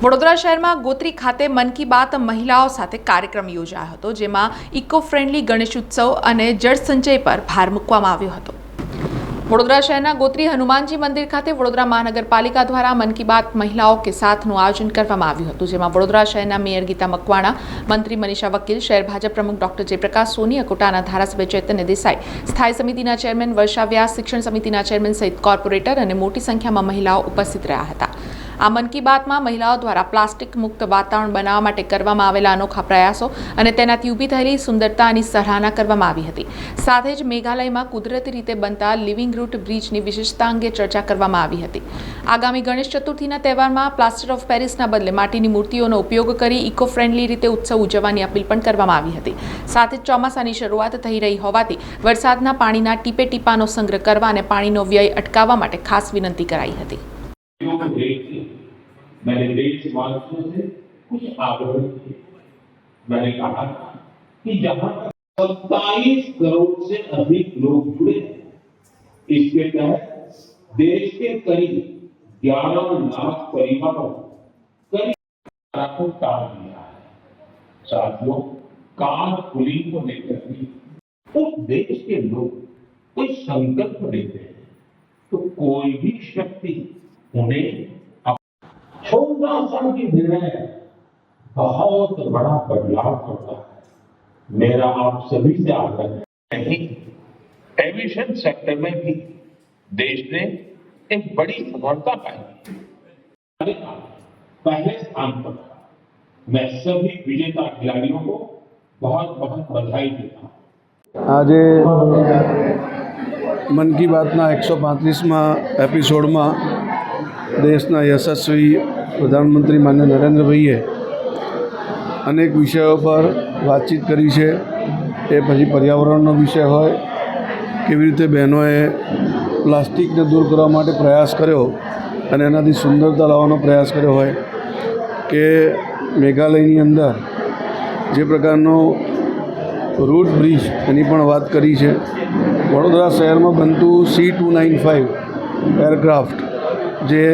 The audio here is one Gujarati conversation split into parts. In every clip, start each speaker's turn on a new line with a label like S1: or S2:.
S1: વડોદરા શહેરમાં ગોત્રી ખાતે મન કી બાત મહિલાઓ સાથે કાર્યક્રમ યોજાયો હતો, જેમાં ઇકો ફ્રેન્ડલી ગણેશ ઉત્સવ અને જળ સંચય પર ભાર મૂકવામાં આવ્યો હતો। વડોદરા શહેરના ગોત્રી હનુમાનજી મંદિર ખાતે વડોદરા મહાનગરપાલિકા દ્વારા મન કી બાત મહિલાઓ કે સાથનું આયોજન કરવામાં આવ્યું હતું, જેમાં વડોદરા શહેરના મેયર ગીતા મકવાણા, મંત્રી મનીષા વકીલ, શહેર ભાજપ પ્રમુખ ડોક્ટર જયપ્રકાશ સોની, અકોટાના ધારાસભ્ય ચૈતન્ય દેસાઈ, સ્થાયી સમિતિના ચેરમેન વર્ષા વ્યાસ, શિક્ષણ સમિતિના ચેરમેન સહિત કોર્પોરેટર અને મોટી સંખ્યામાં મહિલાઓ ઉપસ્થિત રહ્યા હતા। આ મન કી બાતમાં મહિલાઓ દ્વારા પ્લાસ્ટિક મુક્ત વાતાવરણ બનાવવા માટે કરવામાં આવેલા અનોખા પ્રયાસો અને તેનાથી ઊભી થયેલી સુંદરતાની સરાહના કરવામાં આવી હતી। સાથે જ મેઘાલયમાં કુદરતી રીતે બનતા લિવિંગ રૂટ બ્રિજની વિશેષતા અંગે ચર્ચા કરવામાં આવી હતી। આગામી ગણેશ ચતુર્થીના તહેવારમાં પ્લાસ્ટર ઓફ પેરિસના બદલે માટીની મૂર્તિઓનો ઉપયોગ કરી ઇકો ફ્રેન્ડલી રીતે ઉત્સવ ઉજવવાની અપીલ પણ કરવામાં આવી હતી। સાથે જ ચોમાસાની શરૂઆત થઈ રહી હોવાથી વરસાદના પાણીના ટીપે ટીપાનો સંગ્રહ કરવા અને પાણીનો વ્યય અટકાવવા માટે ખાસ વિનંતી કરાઈ હતી।
S2: मैंने देशवासियों से कुछ आग्रह किए। मैंने कहा कि जहां 27 करोड़ से अधिक लोग जुड़े हैं, इसके तहत देश के करीब 11 लाख परिवारों को कार्ड दिया है। साथियों, कार्ड पुलिंग को लेकर भी उस देश के लोग कोई संकल्प लेते हैं तो कोई भी शक्ति उन्हें छोटा सा भी निर्णय बहुत बड़ा बदलाव करता है। मेरा आप सभी से आग्रह है, एविएशन सेक्टर में भी देश ने एक बड़ी सफलता पाई, पहले स्थान पर। मैं सभी विजेता खिलाड़ियों को बहुत बहुत बधाई देता हूँ।
S3: आज मन की बातना 135 एपिसोड में देशना यशस्वी प्रधानमंत्री माननीय नरेंद्र भाईए अनेक विषयों पर बातचीत करी है। ए पछी पर्यावरणनो विषय होय, केवी रीते बहनोए प्लास्टिकने दूर करवा माटे प्रयास कर्यो अने एनाथी सुंदरता लावવાનો प्रयास कर्यो होय के मेघालयनी अंदर जे प्रकारनो रूट ब्रिज एनी पण वात करी है। वडोदरा शहर में बनतु C295 एरक्राफ्ट जे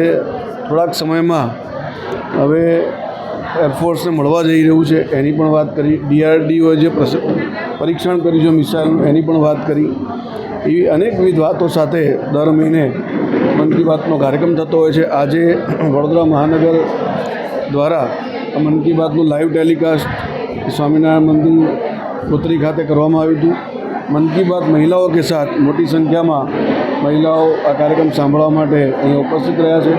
S3: थोड़ाक समय में हवे एरफोर्स ने मळवा जई रह्युं छे एनी पण वात करी। DRDO जे परीक्षण कर्युं छे मिसाइल एनी पण वात करी। एवी अनेकविध वातो साथे दर महीने मन की बातनो कार्यक्रम थतो होय छे। आजे वडोदरा महानगर द्वारा मन की बातनुं लाइव टेलिकास्ट स्वामीनारायण मंदिर गोत्री खाते करवामां आव्युं हतुं। मन की बात महिलाओं के साथ मोटी संख्या में महिलाओं आ कार्यक्रम सांभळवा माटे अहीं उपस्थित रह्या छे।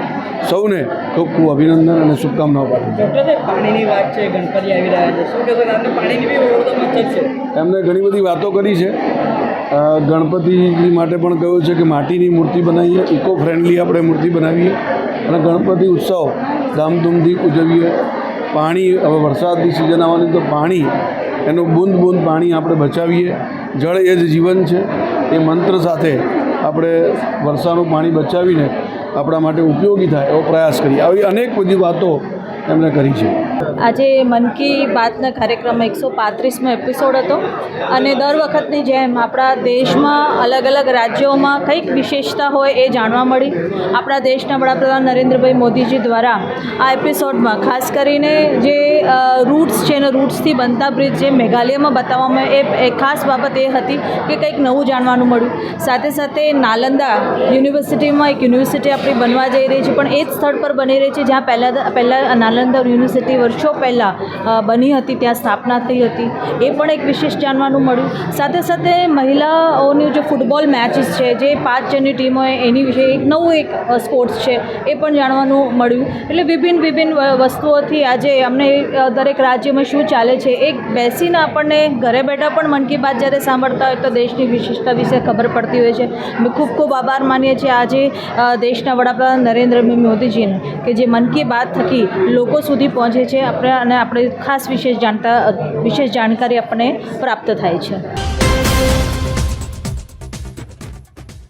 S3: सौने खूब खूब अभिनंदन और शुभकामनाओं पाठवुं।
S4: डॉक्टर साहेब, पाणीनी वात छे, गणपति आवी रह्या छे, शुं कहेशो? आपणे पाणीनी बी वडोदरामां अछत छे।
S3: एमणे घणी बधी वातो करी छे। गणपतिजी माटे पण कह्युं छे कि माटीनी मूर्ति बनावीए, इको फ्रेंडली आपणे मूर्ति बनावीए अने गणपति उत्सव धामधूमथी उजवीए। पाणी हवे वरसादनी सीजन आववानी तो पाणी एनुं बूंद बूंद पाणी आपणे बचावीए। जल ए ज जीवन छे ए मंत्र साथे આપણે વર્ષાનું પાણી બચાવીને આપણા માટે ઉપયોગી થાય એવો પ્રયાસ કરીએ। આવી અનેક બધી વાતો એમણે કરી છે।
S5: આજે મન કી બાતના કાર્યક્રમમાં 135મો એપિસોડ હતો અને દર વખતની જેમ આપણા દેશમાં અલગ અલગ રાજ્યોમાં કંઈક વિશેષતા હોય એ જાણવા મળી। આપણા દેશના વડાપ્રધાન નરેન્દ્રભાઈ મોદીજી દ્વારા આ એપિસોડમાં ખાસ કરીને જે રૂટ્સ છે ને રૂટ્સથી બનતા બ્રિજ જે મેઘાલયમાં બતાવવામાં એ ખાસ બાબત એ હતી કે કંઈક નવું જાણવાનું મળ્યું। સાથે સાથે નાલંદા યુનિવર્સિટીમાં એક યુનિવર્સિટી આપણી બનવા જઈ રહી છે, પણ એ જ સ્થળ પર બની રહી છે જ્યાં પહેલાં નાલંદા યુનિવર્સિટી વર્ષો પહેલાં બની હતી, ત્યાં સ્થાપના થઈ હતી। એ પણ એક વિશેષ જાણવાનું મળ્યું। સાથે સાથે મહિલાઓની જે ફૂટબોલ મેચીસ છે, જે 5 જણની ટીમ હોય એની વિશે એક નવું એક સ્પોર્ટ્સ છે એ પણ જાણવાનું મળ્યું। એટલે વિભિન્ન વસ્તુઓથી આજે અમને દરેક રાજ્યમાં શું ચાલે છે એક બેસીને આપણને ઘરે બેઠા પણ મન કી બાત જ્યારે સાંભળતા હોય તો દેશની વિશેષતા વિશે ખબર પડતી હોય છે। અમે ખૂબ ખૂબ આભાર માનીએ છીએ આજે દેશના વડાપ્રધાન નરેન્દ્રભાઈ મોદીજીને કે જે મન કી બાત થકી લોકો સુધી પહોંચે છે આપણે અને આપણે ખાસ વિશેષ જાણકારી આપણને પ્રાપ્ત થાય છે।